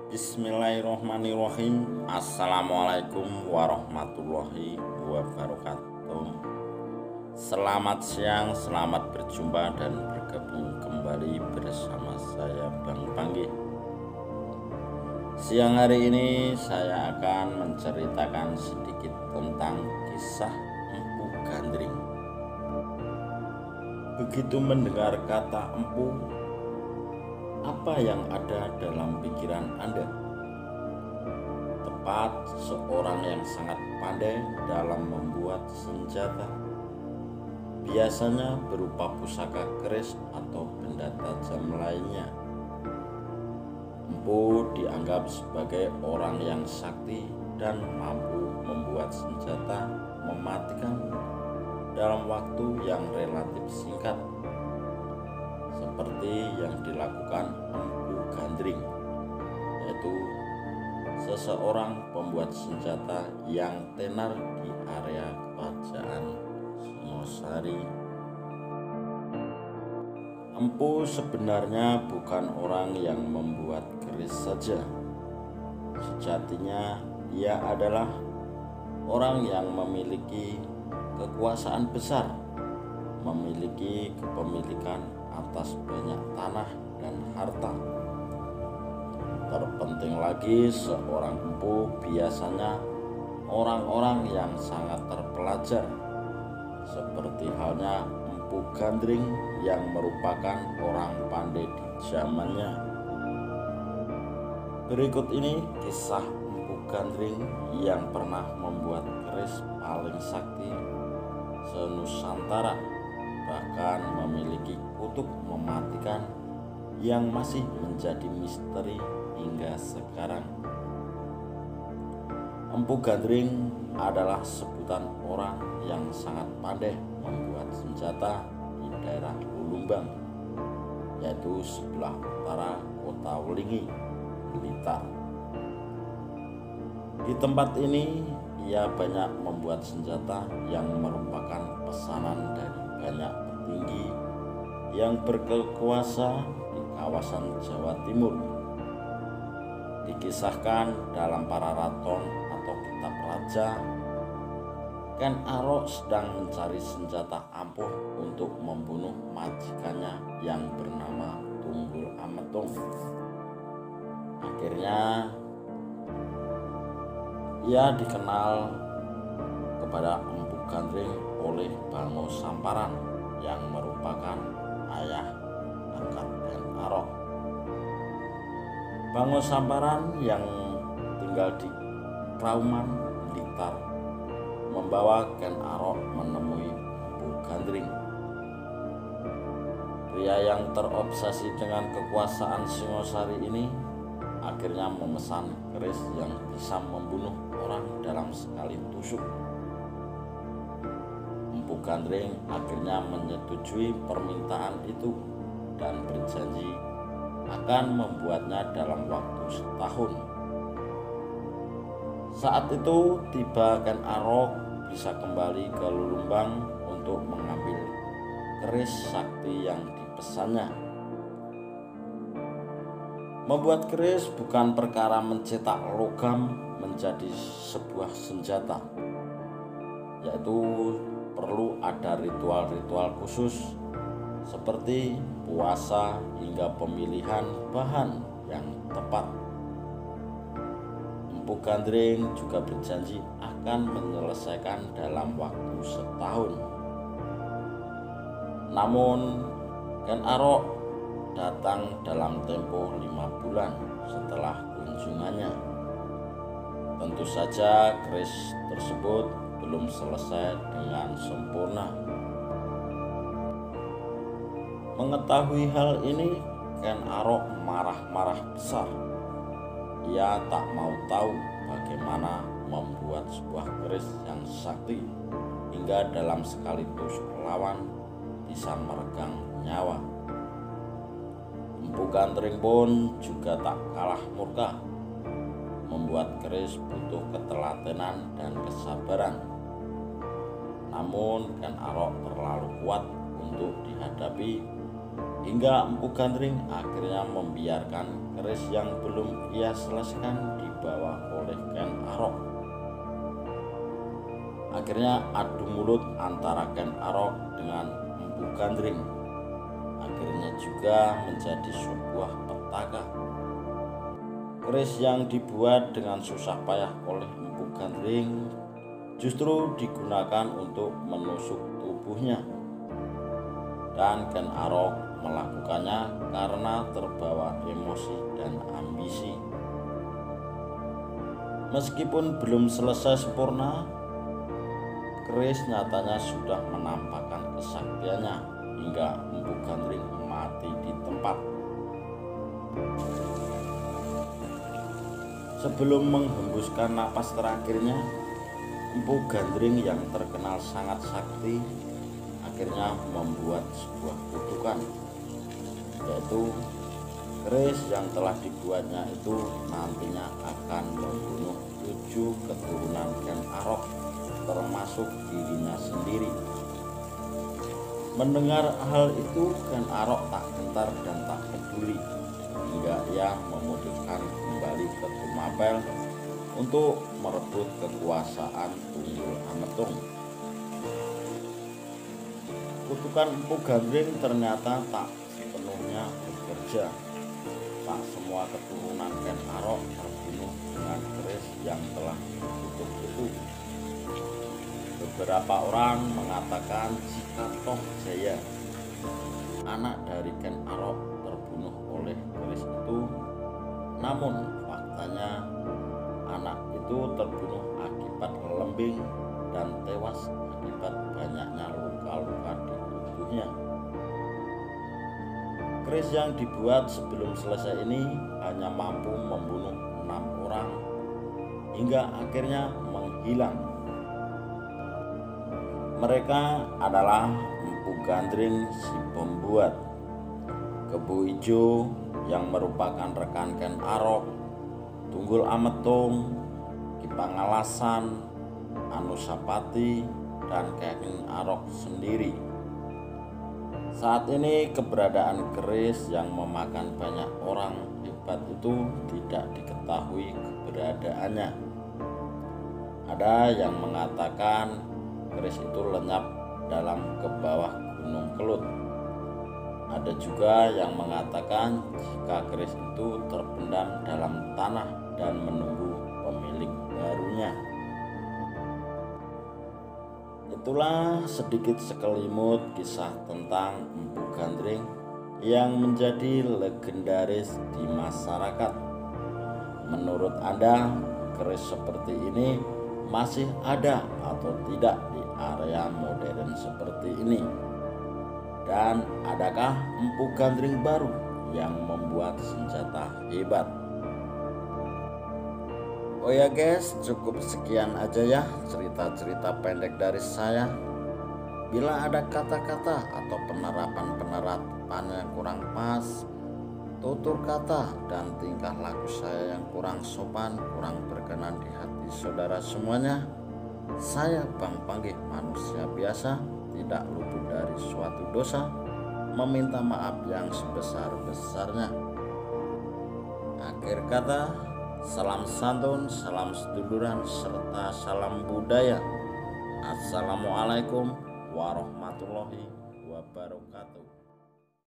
Bismillahirrohmanirrohim. Assalamualaikum warahmatullahi wabarakatuh. Selamat siang, selamat berjumpa dan bergabung kembali bersama saya Bang Panggi. Siang hari ini saya akan menceritakan sedikit tentang kisah Empu Gandring. Begitu mendengar kata empu, apa yang ada dalam pikiran Anda? Tepat, seorang yang sangat pandai dalam membuat senjata, biasanya berupa pusaka keris atau benda tajam lainnya. Empu dianggap sebagai orang yang sakti dan mampu membuat senjata mematikan dalam waktu yang relatif singkat, seperti yang dilakukan Empu Gandring, yaitu seseorang pembuat senjata yang tenar di area kerajaan Singosari. Empu sebenarnya bukan orang yang membuat keris saja. Sejatinya ia adalah orang yang memiliki kekuasaan besar, memiliki kepemilikan atas banyak tanah dan harta. Terpenting lagi, seorang empu biasanya orang-orang yang sangat terpelajar, seperti halnya Empu Gandring yang merupakan orang pandai di zamannya. Berikut ini kisah Empu Gandring yang pernah membuat keris paling sakti se-Nusantara, bahkan memiliki kutub mematikan yang masih menjadi misteri hingga sekarang. Empu Gandring adalah sebutan orang yang sangat pandai membuat senjata di daerah Lulumbang, yaitu sebelah utara kota Welingi, Blitar. Di tempat ini ia banyak membuat senjata yang merupakan pesanan dari banyak petinggi yang berkuasa di kawasan Jawa Timur. Dikisahkan dalam para raton atau kitab raja, Ken Arok sedang mencari senjata ampuh untuk membunuh majikannya yang bernama Tunggul Ametung. Akhirnya ia dikenal kepada Empu Gandring oleh Bango Samparan yang merupakan ayah angkat Ken Arok. Bango Samparan yang tinggal di Klauman, Blitar, membawa Ken Arok menemui Empu Gandring. Pria yang terobsesi dengan kekuasaan Singosari ini akhirnya memesan keris yang bisa membunuh orang dalam sekali tusuk. Empu Gandring akhirnya menyetujui permintaan itu dan berjanji akan membuatnya dalam waktu setahun. Saat itu tiba Ken Arok bisa kembali ke Lulumbang untuk mengambil keris sakti yang dipesannya. Membuat keris bukan perkara mencetak logam menjadi sebuah senjata, yaitu perlu ada ritual-ritual khusus seperti puasa hingga pemilihan bahan yang tepat. Empu Gandring juga berjanji akan menyelesaikan dalam waktu setahun. Namun Ken Arok datang dalam tempo 5 bulan setelah kunjungannya. Tentu saja keris tersebut belum selesai dengan sempurna. Mengetahui hal ini, Ken Arok marah-marah besar. Ia tak mau tahu bagaimana membuat sebuah keris yang sakti hingga dalam sekali tusuk lawan bisa meregang nyawa. Empu Gandring pun juga tak kalah murka, membuat keris butuh ketelatenan dan kesabaran. Namun Ken Arok terlalu kuat untuk dihadapi, hingga Empu Gandring akhirnya membiarkan keris yang belum ia selesaikan dibawa oleh Ken Arok. Akhirnya adu mulut antara Ken Arok dengan Empu Gandring akhirnya juga menjadi sebuah petaka. Keris yang dibuat dengan susah payah oleh Empu Gandring justru digunakan untuk menusuk tubuhnya, dan Ken Arok melakukannya karena terbawa emosi dan ambisi. Meskipun belum selesai sempurna, keris nyatanya sudah menampakkan kesaktiannya hingga Empu Gandring mati di tempat. Sebelum menghembuskan napas terakhirnya, Empu Gandring yang terkenal sangat sakti akhirnya membuat sebuah kutukan, yaitu keris yang telah dibuatnya itu nantinya akan membunuh 7 keturunan Ken Arok, termasuk dirinya sendiri. Mendengar hal itu, Ken Arok tak gentar dan tak peduli, hingga ia memutuskan kembali ke Tumapel untuk merebut kekuasaan Tunggul Ametung. Kutukan Empu Gandring ternyata tak sepenuhnya bekerja. Tak semua keturunan Ken Arok terbunuh dengan keris yang telah dikutuk itu. Beberapa orang mengatakan jika Toh Jaya, anak dari Ken Arok, terbunuh oleh keris itu. Namun faktanya anak itu terbunuh akibat lembing dan tewas akibat banyaknya luka-luka di tubuhnya. Keris yang dibuat sebelum selesai ini hanya mampu membunuh 6 orang hingga akhirnya menghilang. Mereka adalah Empu Gandring si pembuat, Kebo Ijo yang merupakan rekan Ken Arok, Tunggul Ametung, Ki Pangalasan, Anusapati, dan Ken Arok sendiri. Saat ini keberadaan keris yang memakan banyak orang hebat itu tidak diketahui keberadaannya. Ada yang mengatakan keris itu lenyap dalam ke bawah Gunung Kelut. Ada juga yang mengatakan jika keris itu terpendam dalam tanah dan menunggu pemilik barunya. Itulah sedikit sekelimut kisah tentang Empu Gandring yang menjadi legendaris di masyarakat. Menurut Anda, keris seperti ini masih ada atau tidak di area modern seperti ini? Dan adakah Empu Gandring baru yang membuat senjata hebat? Oh ya guys, cukup sekian aja ya cerita-cerita pendek dari saya. Bila ada kata-kata atau penerapan yang kurang pas, tutur kata dan tingkah laku saya yang kurang sopan, kurang berkenan di hati saudara semuanya, saya Bang Panggih, manusia biasa, tidak luput dari suatu dosa, meminta maaf yang sebesar-besarnya. Akhir kata, salam santun, salam seduluran, serta salam budaya. Assalamualaikum warahmatullahi wabarakatuh.